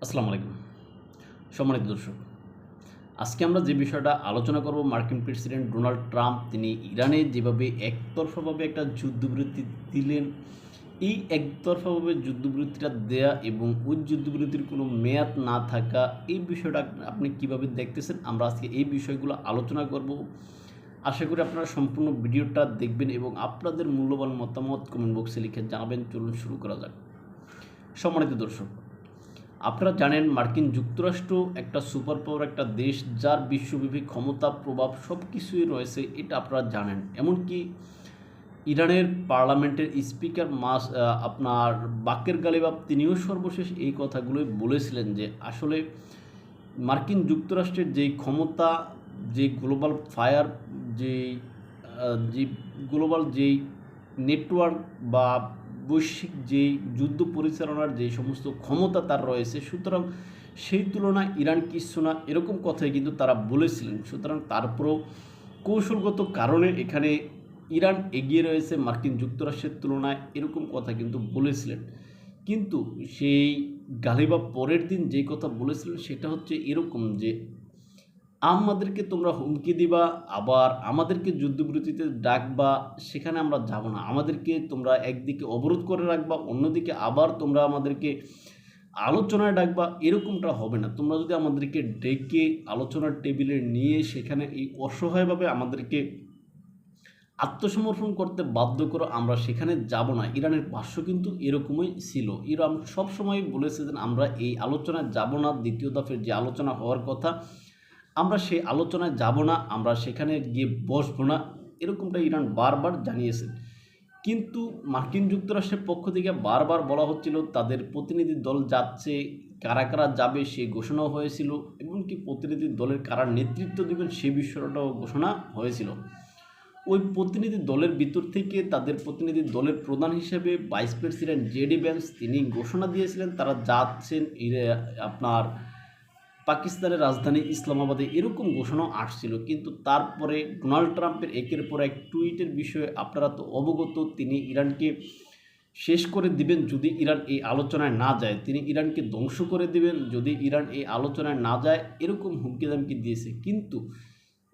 আসসালামু আলাইকুম সম্মানিত দর্শক। আজকে আমরা যে বিষয়টা আলোচনা করব, মার্কিন প্রেসিডেন্ট ডোনাল্ড ট্রাম্প তিনি ইরানে যেভাবে একতরফাভাবে একটা যুদ্ধবিরতি দিলেন, এই একতরফাভাবে যুদ্ধবিরতিটা দেয়া এবং ওই যুদ্ধবিরতির কোনো মেয়াদ না থাকা, এই বিষয়টা আপনি কিভাবে দেখতেছেন, আমরা আজকে এই বিষয়গুলো আলোচনা করব। আশা করি আপনারা সম্পূর্ণ ভিডিওটা দেখবেন এবং আপনাদের মূল্যবান মতামত কমেন্ট বক্সে লিখে জানাবেন। চলুন শুরু করা যাক। সম্মানিত দর্শক, আপনারা জানেন মার্কিন যুক্তরাষ্ট্র একটা সুপার পাওয়ার একটা দেশ, যার বিশ্বব্যাপী ক্ষমতা প্রভাব সব কিছুই রয়েছে, এটা আপনারা জানেন। এমনকি ইরানের পার্লামেন্টের স্পিকার আপনার বাকের গালিবাফ তিনিও সর্বশেষ এই কথাগুলোই বলেছিলেন যে আসলে মার্কিন যুক্তরাষ্ট্রের যেই ক্ষমতা, যে গ্লোবাল ফায়ার, যেই যে গ্লোবাল যেই নেটওয়ার্ক বা বৈশ্বিক যেই যুদ্ধ পরিচালনার যে সমস্ত ক্ষমতা তার রয়েছে, সুতরাং সেই তুলনায় ইরান কিছু না, এরকম কথাই কিন্তু তারা বলেছিলেন। সুতরাং তারপরেও কৌশলগত কারণে এখানে ইরান এগিয়ে রয়েছে মার্কিন যুক্তরাষ্ট্রের তুলনায়, এরকম কথা কিন্তু বলেছিলেন। কিন্তু সেই গালিবা পরের দিন যেই কথা বলেছিলেন সেটা হচ্ছে এরকম যে আমাদেরকে তোমরা হুমকি দিবা, আবার আমাদেরকে যুদ্ধবিরতিতে ডাকবা, সেখানে আমরা যাব না। আমাদেরকে তোমরা একদিকে অবরোধ করে রাখবা, অন্যদিকে আবার তোমরা আমাদেরকে আলোচনায় ডাকবা, এরকমটা হবে না। তোমরা যদি আমাদেরকে ডেকে আলোচনার টেবিলে নিয়ে সেখানে এই অসহায়ভাবে আমাদেরকে আত্মসমর্পণ করতে বাধ্য করো, আমরা সেখানে যাব না। ইরানের ভাষ্য কিন্তু এরকমই ছিল। ইরান সবসময় বলেছে যে আমরা এই আলোচনায় যাব না, দ্বিতীয় দফের যে আলোচনা হওয়ার কথা আমরা সেই আলোচনায় যাব না, আমরা সেখানে গিয়ে বসবো না, এরকমটা ইরান বারবার জানিয়েছে। কিন্তু মার্কিন যুক্তরাষ্ট্রের পক্ষ থেকে বারবার বলা হচ্ছিল তাদের প্রতিনিধি দল যাচ্ছে, কারা কারা যাবে সে ঘোষণাও হয়েছিল, এমনকি প্রতিনিধি দলের কারা নেতৃত্ব দেবেন সে বিষয়টাও ঘোষণা হয়েছিল। ওই প্রতিনিধি দলের ভিতর থেকে তাদের প্রতিনিধি দলের প্রধান হিসেবে ভাইস প্রেসিডেন্ট জেডি ভ্যান্স তিনি ঘোষণা দিয়েছিলেন তারা যাচ্ছেন আপনার পাকিস্তানের রাজধানী ইসলামাবাদে, এরকম ঘোষণাও আসছিল। কিন্তু তারপরে ডোনাল্ড ট্রাম্পের একের পর এক টুইটের বিষয়ে আপনারা তো অবগত, তিনি ইরানকে শেষ করে দিবেন যদি ইরান এই আলোচনায় না যায়, তিনি ইরানকে ধ্বংস করে দিবেন যদি ইরান এই আলোচনায় না যায়, এরকম হুমকি দামকি দিয়েছে। কিন্তু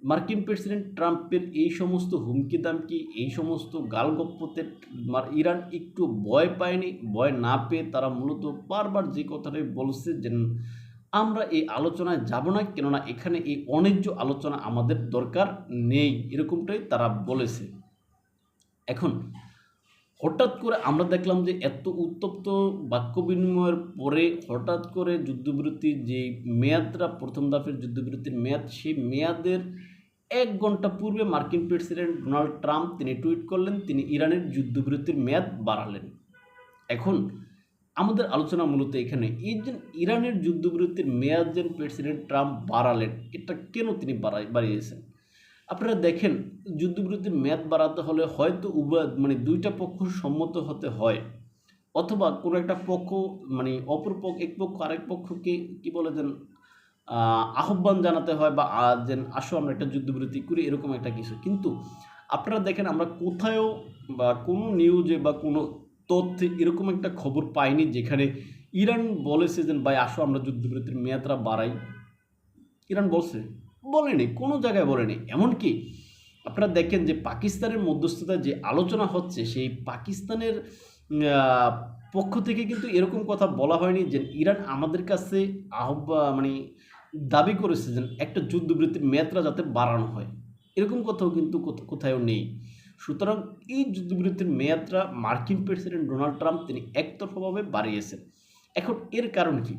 মার্কিন প্রেসিডেন্ট ট্রাম্পের এই সমস্ত হুমকি দামকি, এই সমস্ত গালগপ্পতে ইরান একটু ভয় পায়নি। ভয় না পেয়ে তারা মূলত বারবার যে কথাটাই বলছে যে আমরা এই আলোচনায় যাব না, কেননা এখানে এই অন্যায্য আলোচনা আমাদের দরকার নেই, এরকমটাই তারা বলেছে। এখন হঠাৎ করে আমরা দেখলাম যে এত উত্তপ্ত বাক্য বিনিময়ের পরে হঠাৎ করে যুদ্ধবিরতির যে মেয়াদটা, প্রথম দফের যুদ্ধবিরতির মেয়াদ, সেই মেয়াদের 1 ঘন্টা পূর্বে মার্কিন প্রেসিডেন্ট ডোনাল্ড ট্রাম্প তিনি টুইট করলেন তিনি ইরানের যুদ্ধবিরতির মেয়াদ বাড়ালেন। এখন আমাদের আলোচনা মূলত এখানে, এই যে ইরানের যুদ্ধবিরতির মেয়াদ যে প্রেসিডেন্ট ট্রাম্প বাড়ালেন, এটা কেন তিনি বাড়িয়েছেন? আপনারা দেখেন, যুদ্ধবিরতির মেয়াদ বাড়াতে হলে হয়তো উভয় দুইটা পক্ষ সম্মত হতে হয়, অথবা কোনো একটা পক্ষ অপর পক্ষ, এক পক্ষ আরেক পক্ষকে কি বলে যেন আহ্বান জানাতে হয়, বা যেন আসো আমরা একটা যুদ্ধবিরতি করি, এরকম একটা কিছু। কিন্তু আপনারা দেখেন আমরা কোথাও বা কোনো নিউজে বা কোনো তথ্যে এরকম একটা খবর পাইনি যেখানে ইরান বলেছে যে ভাই আসো আমরা যুদ্ধবিরতির মেয়াদটা বাড়াই। ইরান বলছে? বলেনি, কোনো জায়গায় বলেনি। এমনকি আপনারা দেখেন যে পাকিস্তানের মধ্যস্থতায় যে আলোচনা হচ্ছে, সেই পাকিস্তানের পক্ষ থেকে কিন্তু এরকম কথা বলা হয়নি যে ইরান আমাদের কাছে দাবি করেছে যে একটা যুদ্ধবিরতির মেয়াদটা যাতে বাড়ানো হয়, এরকম কথাও কিন্তু কোথাও নেই। সুতরাং এই যুদ্ধবিরতির মেয়াদটা মার্কিন প্রেসিডেন্ট ডোনাল্ড ট্রাম্প তিনি একতরফাভাবে বাড়িয়েছেন। এখন এর কারণ কি?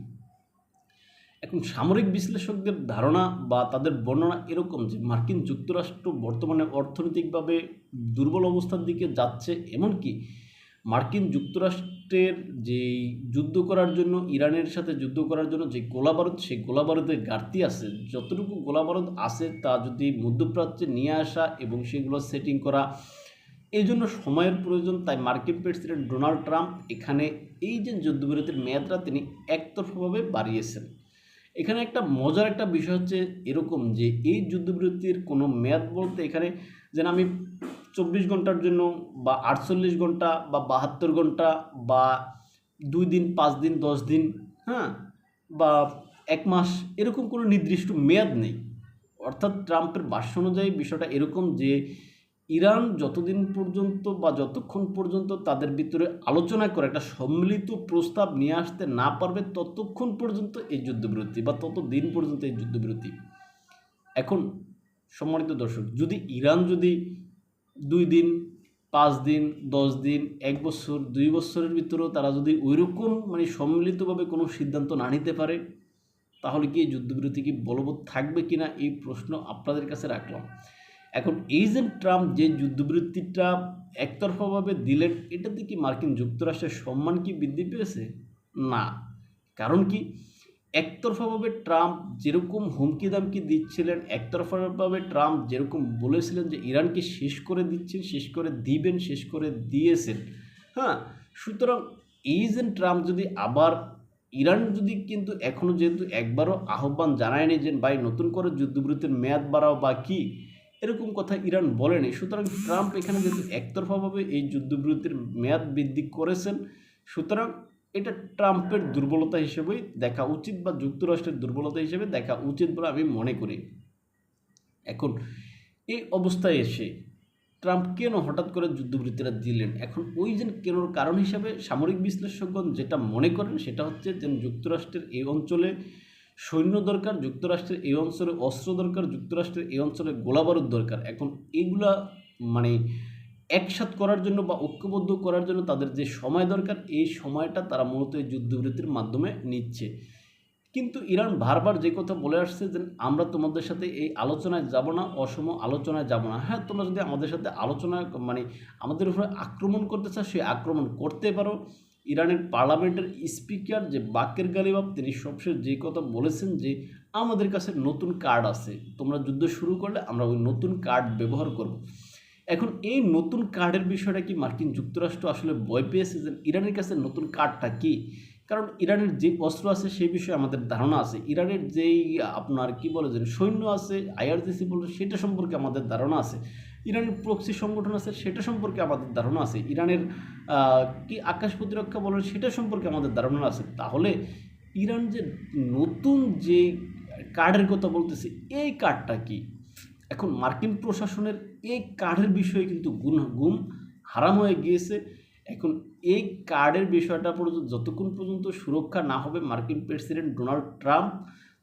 এখন সামরিক বিশ্লেষকদের ধারণা বা তাদের বর্ণনা এরকম যে মার্কিন যুক্তরাষ্ট্র বর্তমানে অর্থনৈতিকভাবে দুর্বল অবস্থার দিকে যাচ্ছে, এমনকি মার্কিন যুক্তরাষ্ট্রের যেই যুদ্ধ করার জন্য, ইরানের সাথে যুদ্ধ করার জন্য যে গোলাবারুদ, সেই গোলাবারুদের ঘাটতি আছে। যতটুকু গোলাবারুদ আছে তা যদি মধ্যপ্রাচ্যে নিয়ে আসা এবং সেগুলো সেটিং করা, এই জন্য সময়ের প্রয়োজন। তাই মার্কিন প্রেসিডেন্ট ডোনাল্ড ট্রাম্প এখানে এই যে যুদ্ধবিরতির মেয়াদটা তিনি একতরফাভাবে বাড়িয়েছেন। এখানে একটা মজার একটা বিষয় হচ্ছে এরকম যে এই যুদ্ধবিরতির কোনো মেয়াদ বলতে এখানে যেন আমি 24 ঘন্টার জন্য বা 48 ঘন্টা বা 72 ঘন্টা বা 2 দিন, 5 দিন, 10 দিন, হ্যাঁ, বা ১ মাস এরকম কোনো নির্দিষ্ট মেয়াদ নেই। অর্থাৎ ট্রাম্পের ভাষ্য অনুযায়ী বিষয়টা এরকম যে ইরান যতদিন পর্যন্ত বা যতক্ষণ পর্যন্ত তাদের ভিতরে আলোচনা করে একটা সম্মিলিত প্রস্তাব নিয়ে আসতে না পারবে ততক্ষণ পর্যন্ত এই যুদ্ধবিরতি বা ততদিন পর্যন্ত এই যুদ্ধবিরতি। এখন সম্মানিত দর্শক, যদি ইরান যদি ২ দিন, ৫ দিন, ১০ দিন, ১ বছর, ২ বছরের ভিতরেও তারা যদি ওইরকম সম্মিলিতভাবে কোনো সিদ্ধান্ত না নিতে পারে, তাহলে কি এই যুদ্ধবিরতি কি বলবৎ থাকবে কিনা এই প্রশ্ন আপনাদের কাছে রাখলাম। এখন এই যে ট্রাম্প যে যুদ্ধবিরতিটা একতরফাভাবে দিলেন, এটাতে কি মার্কিন যুক্তরাষ্ট্রের সম্মান কি বৃদ্ধি পেয়েছে? না। কারণ কি? একতরফাভাবে ট্রাম্প যেরকম হুমকি দামকি দিচ্ছিলেন, একতরফাভাবে ট্রাম্প যেরকম বলেছিলেন যে ইরানকে শেষ করে দিচ্ছেন, শেষ করে দিবেন, শেষ করে দিয়েছেন। হ্যাঁ? সুতরাং এই যে ট্রাম্প যদি আবার ইরান যদি কিন্তু এখনও যেহেতু একবারও আহ্বান জানায়নি যে ভাই নতুন করে যুদ্ধবিরতির মেয়াদ বাড়াও বা কি, এরকম কথা ইরান বলেনি। সুতরাং ট্রাম্প এখানে যেহেতু একতরফাভাবে এই যুদ্ধবিরতির মেয়াদ বৃদ্ধি করেছেন, সুতরাং এটা ট্রাম্পের দুর্বলতা হিসেবেই দেখা উচিত বা যুক্তরাষ্ট্রের দুর্বলতা হিসেবে দেখা উচিত বলে আমি মনে করি। এখন এই অবস্থায় এসে ট্রাম্প কেন হঠাৎ করে যুদ্ধবিরতিটা দিলেন? এখন ওই যে কেনর কারণ হিসাবে সামরিক বিশ্লেষকগণ যেটা মনে করেন সেটা হচ্ছে যে যুক্তরাষ্ট্রের এই অঞ্চলে সৈন্য দরকার, যুক্তরাষ্ট্রের এই অঞ্চলে অস্ত্র দরকার, যুক্তরাষ্ট্রের এই অঞ্চলে গোলাবারুদ দরকার। এখন এগুলা মানে একসাথ করার জন্য বা ঐক্যবদ্ধ করার জন্য তাদের যে সময় দরকার, এই সময়টা তারা মূলত এই যুদ্ধবিরতির মাধ্যমে নিচ্ছে। কিন্তু ইরান বারবার যে কথা বলে আসছে যে আমরা তোমাদের সাথে এই আলোচনায় যাব না, অসম আলোচনায় যাব না। হ্যাঁ, তোমরা যদি আমাদের সাথে আলোচনায় আমাদের উপরে আক্রমণ করতে চাও, সেই আক্রমণ করতে পারো। ইরানের পার্লামেন্টের স্পিকার যে বাকের গালিবাফ, তিনি সবশেষ যে কথা বলেছেন যে আমাদের কাছে নতুন কার্ড আছে, তোমরা যুদ্ধ শুরু করলে আমরা ওই নতুন কার্ড ব্যবহার করব। এখন এই নতুন কার্ডের বিষয়টা কি মার্কিন যুক্তরাষ্ট্র আসলে ভয় পেয়েছে যে ইরানের কাছে নতুন কার্ডটা কি? কারণ ইরানের যে অস্ত্র আছে সেই বিষয়ে আমাদের ধারণা আছে, ইরানের যেই আপনার কি বলে যে সৈন্য আছে, আইআরজিসি বলে সেটা সম্পর্কে আমাদের ধারণা আছে, ইরানের প্রক্সি সংগঠন আছে সেটা সম্পর্কে আমাদের ধারণা আছে, ইরানের কি আকাশ প্রতিরক্ষা বলেন সেটা সম্পর্কে আমাদের ধারণা আছে। তাহলে ইরান যে নতুন যে কার্ডের কথা বলতেছে, এই কার্ডটা কি? এখন মার্কিন প্রশাসনের এই কার্ডের বিষয়ে কিন্তু গুম হারাম হয়ে গিয়েছে। এখন এই কার্ডের বিষয়টা পর্যন্ত যতক্ষণ পর্যন্ত সুরক্ষা না হবে মার্কিন প্রেসিডেন্ট ডোনাল্ড ট্রাম্প,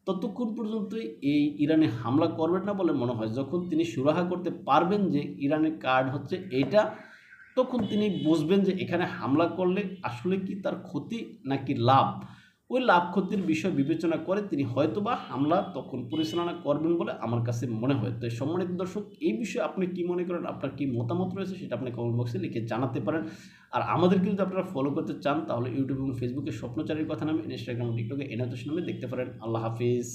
ততক্ষণ পর্যন্ত এই ইরানে হামলা করবেন না বলে মনে হয়। যখন তিনি সুরাহা করতে পারবেন যে ইরানের কার্ড হচ্ছে এইটা, তখন তিনি বুঝবেন যে এখানে হামলা করলে আসলে কি তার ক্ষতি নাকি লাভ। ওই লাভ ক্ষতির বিষয় বিবেচনা করে তিনি হয়তোবা হামলা তখন পরিচালনা করবেন বলে আমার কাছে মনে হয়। তো সম্মানিত দর্শক, এই বিষয়ে আপনি কি মনে করেন, আপনার কি মতামত রয়েছে সেটা আপনি কমেন্ট বক্সে লিখে জানাতে পারেন। আর আমাদেরকে যদি আপনারা ফলো করতে চান তাহলে ইউটিউব এবং ফেসবুকে স্বপ্নচারীর কথা নামে, ইনস্টাগ্রাম টিকটকে এনাতোষ নামে দেখতে পারেন। আল্লাহ হাফিজ।